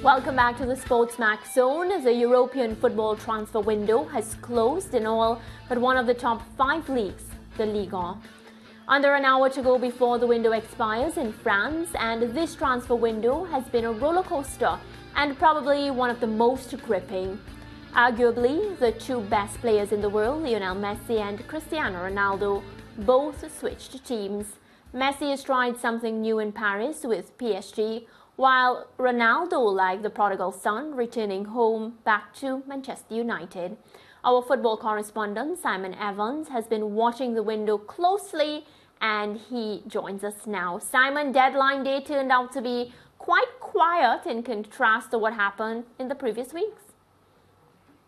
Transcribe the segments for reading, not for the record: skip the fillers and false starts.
Welcome back to the SportsMax Zone. The European football transfer window has closed in all but one of the top 5 leagues, the Liga. Under an hour to go before the window expires in France, and this transfer window has been a roller coaster and probably one of the most gripping. Arguably, the two best players in the world, Lionel Messi and Cristiano Ronaldo, both switched teams. Messi has tried something new in Paris with PSG, while Ronaldo, like the prodigal son, returning home back to Manchester United. Our football correspondent, Simon Evans, has been watching the window closely, and he joins us now. Simon, deadline day turned out to be quite quiet in contrast to what happened in the previous weeks.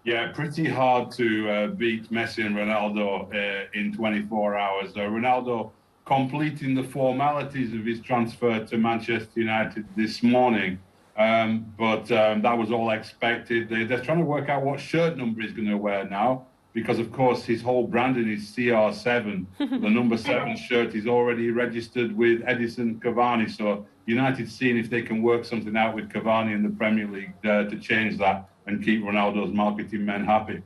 Yeah, pretty hard to beat Messi and Ronaldo in 24 hours. Ronaldo completing the formalities of his transfer to Manchester United this morning. But that was all expected. They're trying to work out what shirt number he's going to wear now, because, of course, his whole branding is CR7. The number 7 shirt is already registered with Edison Cavani. So United seeing if they can work something out with Cavani in the Premier League to change that and keep Ronaldo's marketing men happy.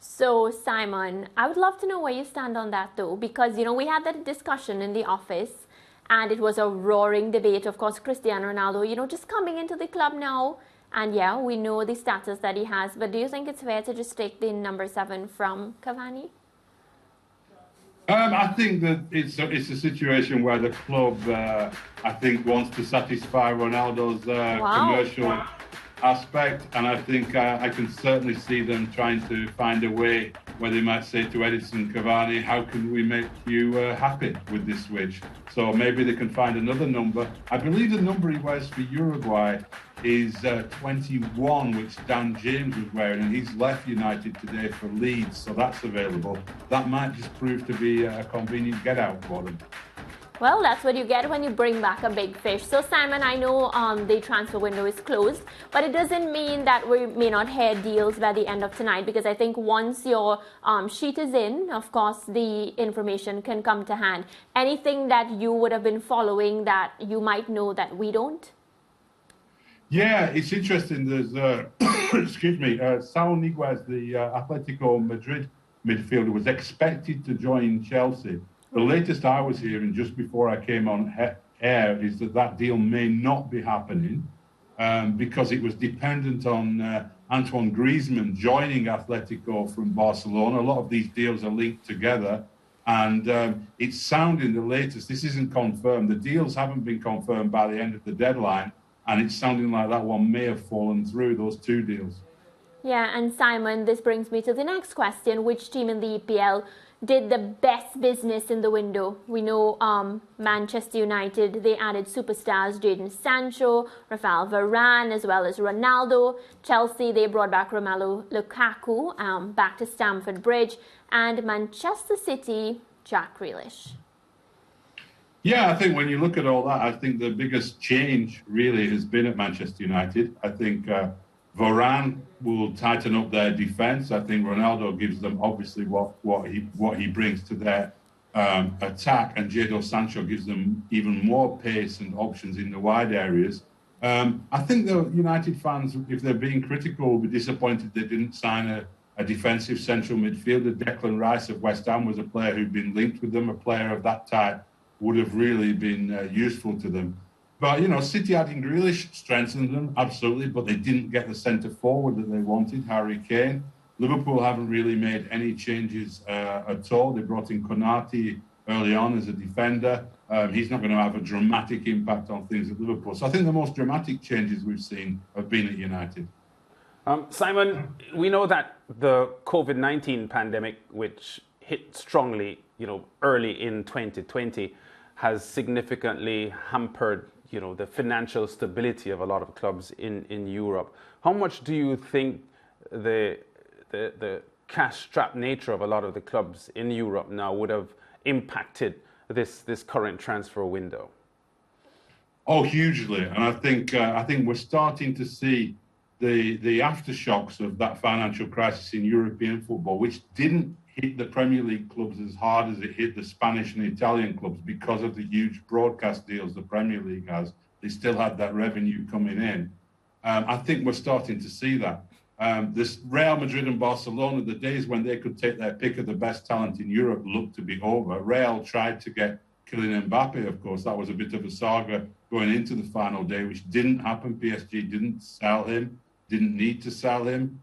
So, Simon, I would love to know where you stand on that, though, because, we had that discussion in the office and it was a roaring debate. Of course, Cristiano Ronaldo, just coming into the club now. And yeah, we know the status that he has. But do you think it's fair to just take the number 7 from Cavani? I think that it's a situation where the club, I think, wants to satisfy Ronaldo's commercial aspect, and I think I can certainly see them trying to find a way where they might say to Edison Cavani, how can we make you happy with this switch? So maybe they can find another number. I believe the number he wears for Uruguay is 21, which Dan James was wearing, and he's left United today for Leeds, so that's available. That might just prove to be a convenient get-out for them. Well, that's what you get when you bring back a big fish. So, Simon, I know the transfer window is closed, but it doesn't mean that we may not hear deals by the end of tonight, because I think once your sheet is in, of course, the information can come to hand. Anything that you would have been following that you might know that we don't? Yeah, it's interesting. There's, excuse me, Saul Niguez, the Atletico Madrid midfielder, was expected to join Chelsea. The latest I was hearing just before I came on air is that deal may not be happening because it was dependent on Antoine Griezmann joining Atletico from Barcelona. A lot of these deals are linked together, and it's sounding the latest. This isn't confirmed. The deals haven't been confirmed by the end of the deadline, and it's sounding like that one may have fallen through, those 2 deals. Yeah, and Simon, this brings me to the next question. Which team in the EPL did the best business in the window? We know Manchester United, they added superstars Jadon Sancho, Rafael Varane, as well as Ronaldo. Chelsea, they brought back Romelu Lukaku back to Stamford Bridge. And Manchester City, Jack Grealish. Yeah, I think when you look at all that, I think the biggest change really has been at Manchester United. I think Varane will tighten up their defence. I think Ronaldo gives them obviously what he brings to their attack, and Jadon Sancho gives them even more pace and options in the wide areas. I think the United fans, if they're being critical, will be disappointed they didn't sign a defensive central midfielder. Declan Rice of West Ham was a player who'd been linked with them. A player of that type would have really been useful to them. But, City adding Grealish strengthened them, absolutely, but they didn't get the centre forward that they wanted, Harry Kane. Liverpool haven't really made any changes at all. They brought in Konate early on as a defender. He's not going to have a dramatic impact on things at Liverpool. So I think the most dramatic changes we've seen have been at United. Simon, we know that the COVID-19 pandemic, which hit strongly, early in 2020, has significantly hampered the financial stability of a lot of clubs in Europe. How much do you think the cash-strapped nature of a lot of the clubs in Europe now would have impacted this current transfer window? Oh, hugely. And I think we're starting to see the aftershocks of that financial crisis in European football, which didn't hit the Premier League clubs as hard as it hit the Spanish and Italian clubs because of the huge broadcast deals the Premier League has. They still had that revenue coming in. I think we're starting to see that. This Real Madrid and Barcelona, the days when they could take their pick of the best talent in Europe, look to be over. Real tried to get Kylian Mbappe, of course. That was a bit of a saga going into the final day, which didn't happen. PSG didn't sell him, didn't need to sell him.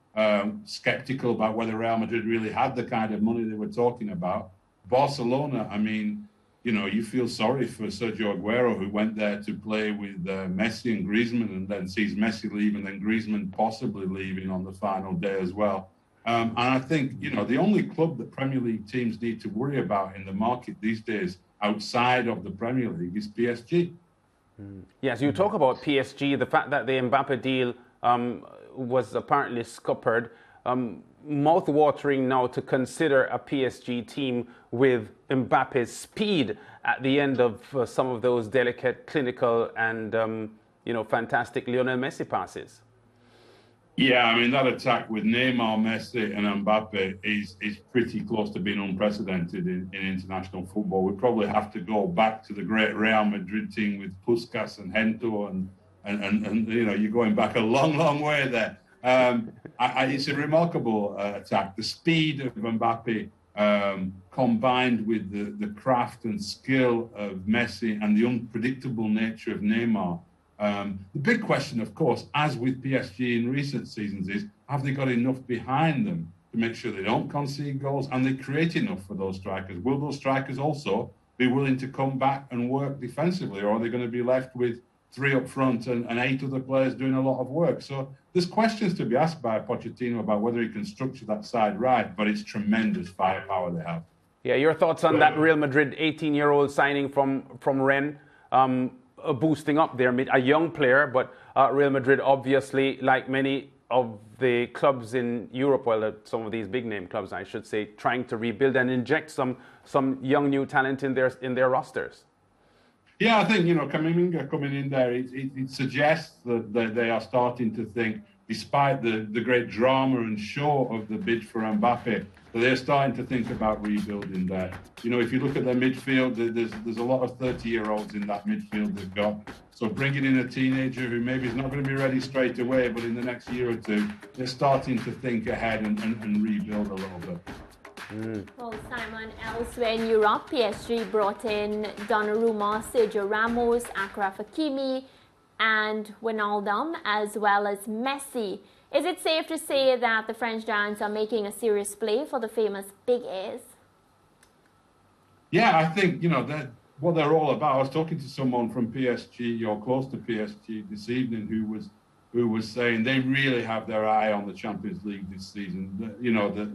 Skeptical about whether Real Madrid really had the kind of money they were talking about. Barcelona, I mean, you know, you feel sorry for Sergio Aguero, who went there to play with Messi and Griezmann, and then sees Messi leave and then Griezmann possibly leaving on the final day as well. And I think, you know, the only club that Premier League teams need to worry about in the market these days outside of the Premier League is PSG. Yes, you talk about PSG, the fact that the Mbappe deal was apparently scuppered. Mouth-watering now to consider a PSG team with Mbappe's speed at the end of some of those delicate, clinical, and fantastic Lionel Messi passes. Yeah, I mean, that attack with Neymar, Messi, and Mbappe is pretty close to being unprecedented in international football. We probably have to go back to the great Real Madrid team with Puskas and Gento, and you know, you're going back a long, long way there. It's a remarkable attack. The speed of Mbappe combined with the craft and skill of Messi and the unpredictable nature of Neymar. The big question, of course, as with PSG in recent seasons, is have they got enough behind them to make sure they don't concede goals and they create enough for those strikers? Will those strikers also be willing to come back and work defensively, or are they going to be left with 3 up front and 8 other players doing a lot of work? So there's questions to be asked by Pochettino about whether he can structure that side right, but it's tremendous firepower they have. Yeah, your thoughts on that Real Madrid 18-year-old signing from Rennes, boosting up there, a young player, but Real Madrid obviously, like many of the clubs in Europe, well, some of these big-name clubs, I should say, trying to rebuild and inject some young new talent in their rosters. Yeah, I think, you know, Kamavinga coming in there, it suggests that they are starting to think, despite the great drama and show of the bid for Mbappe, that they're starting to think about rebuilding there. You know, if you look at their midfield, there's a lot of 30-year-olds in that midfield they've got. So bringing in a teenager who maybe is not going to be ready straight away, but in the next year or two, they're starting to think ahead and rebuild a little bit. Well, Simon, elsewhere in Europe, PSG brought in Donnarumma, Sergio Ramos, Achraf Hakimi, and Wijnaldum, as well as Messi. Is it safe to say that the French giants are making a serious play for the famous Big A's? Yeah, I think, you know, what they're all about. I was talking to someone from PSG or close to PSG this evening who was saying they really have their eye on the Champions League this season. You know, that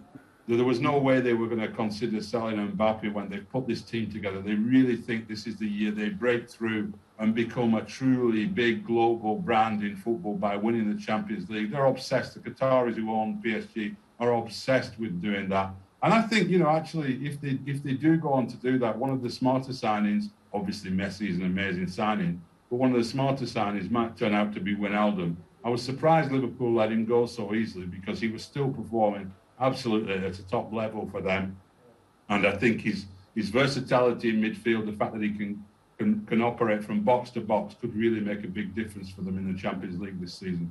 there was no way they were going to consider selling Mbappe when they put this team together. They really think this is the year they break through and become a truly big global brand in football by winning the Champions League. They're obsessed. The Qataris who own PSG are obsessed with doing that. And I think, you know, actually, if they do go on to do that, one of the smarter signings, obviously Messi is an amazing signing, but one of the smarter signings might turn out to be Wijnaldum. I was surprised Liverpool let him go so easily because he was still performing absolutely at a top level for them. And I think his versatility in midfield, the fact that he can operate from box to box could really make a big difference for them in the Champions League this season.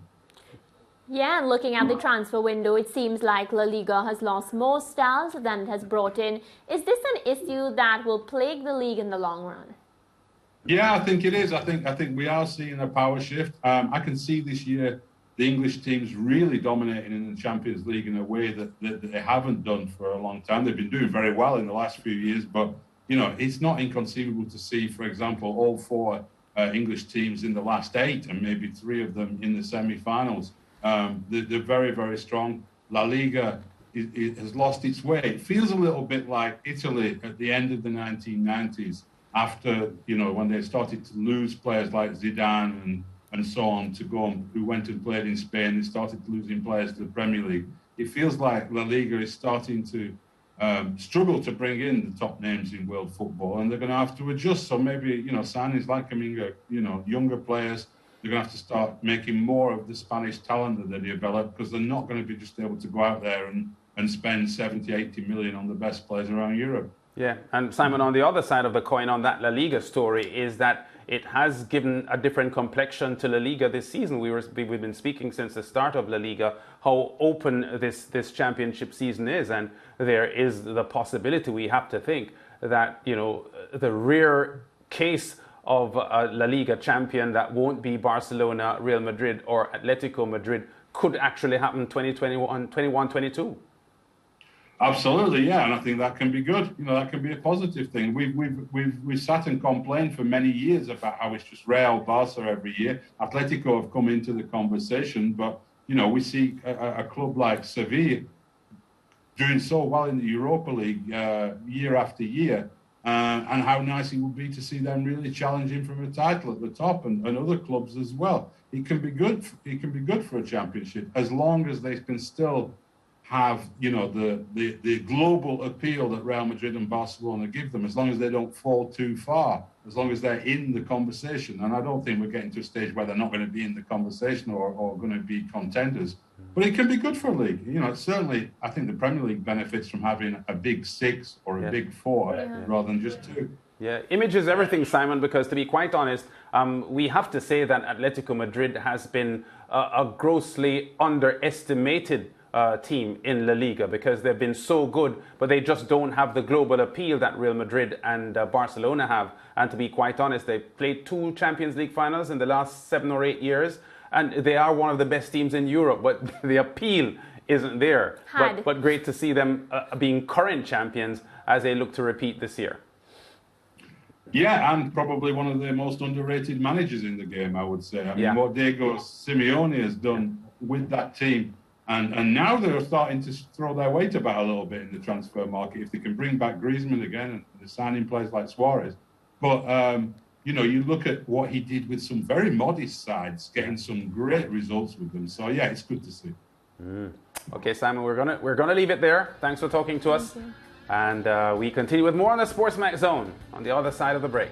Yeah, and looking at the transfer window, it seems like La Liga has lost more stars than it has brought in. Is this an issue that will plague the league in the long run? Yeah, I think it is. I think we are seeing a power shift. I can see this year the English teams really dominating in the Champions League in a way that they haven't done for a long time. They've been doing very well in the last few years, but you know, it's not inconceivable to see, for example, all 4 English teams in the last 8 and maybe 3 of them in the semi-finals. They're very, very strong. La Liga has lost its way. It feels a little bit like Italy at the end of the 1990s after, you know, when they started to lose players like Zidane and so on to go on, who went and played in Spain. They started losing players to the Premier League. It feels like La Liga is starting to struggle to bring in the top names in world football, and they're going to have to adjust. So maybe, you know, signings like Kamavinga, you know, younger players, they're going to have to start making more of the Spanish talent that they develop, because they're not going to be just able to go out there and spend 70, 80 million on the best players around Europe. Yeah, and Simon, on the other side of the coin on that La Liga story is that it has given a different complexion to La Liga this season. We've been speaking since the start of La Liga how open this championship season is, and there is the possibility, we have to think, that, you know, the rare case of a La Liga champion that won't be Barcelona, Real Madrid or Atletico Madrid could actually happen 2021, 22. Absolutely, yeah, and I think that can be good. You know, that can be a positive thing. We've sat and complained for many years about how it's just Real, Barca every year. Atletico have come into the conversation, but you know, we see a club like Sevilla doing so well in the Europa League year after year, and how nice it would be to see them really challenging for a title at the top, and other clubs as well. It can be good. It can be good for a championship as long as they can still have, you know, the global appeal that Real Madrid and Barcelona give them, as long as they don't fall too far, as long as they're in the conversation. And I don't think we're getting to a stage where they're not going to be in the conversation or going to be contenders. But it can be good for a league. You know, certainly I think the Premier League benefits from having a big six or a big four rather than just two. Yeah, image is everything, Simon, because to be quite honest, we have to say that Atletico Madrid has been a grossly underestimated team in La Liga, because they've been so good, but they just don't have the global appeal that Real Madrid and Barcelona have. And to be quite honest, they've played 2 Champions League finals in the last 7 or 8 years, and they are one of the best teams in Europe, but the appeal isn't there. But great to see them being current champions as they look to repeat this year. Yeah, and probably one of the most underrated managers in the game, I would say. I mean, what Diego Simeone has done with that team, and now they're starting to throw their weight about a little bit in the transfer market if they can bring back Griezmann again and they're signing players like Suarez. But, you know, you look at what he did with some very modest sides, getting some great results with them. So, yeah, it's good to see. Okay, Simon, we're gonna leave it there. Thanks for talking to us. And we continue with more on the SportsMax Zone on the other side of the break.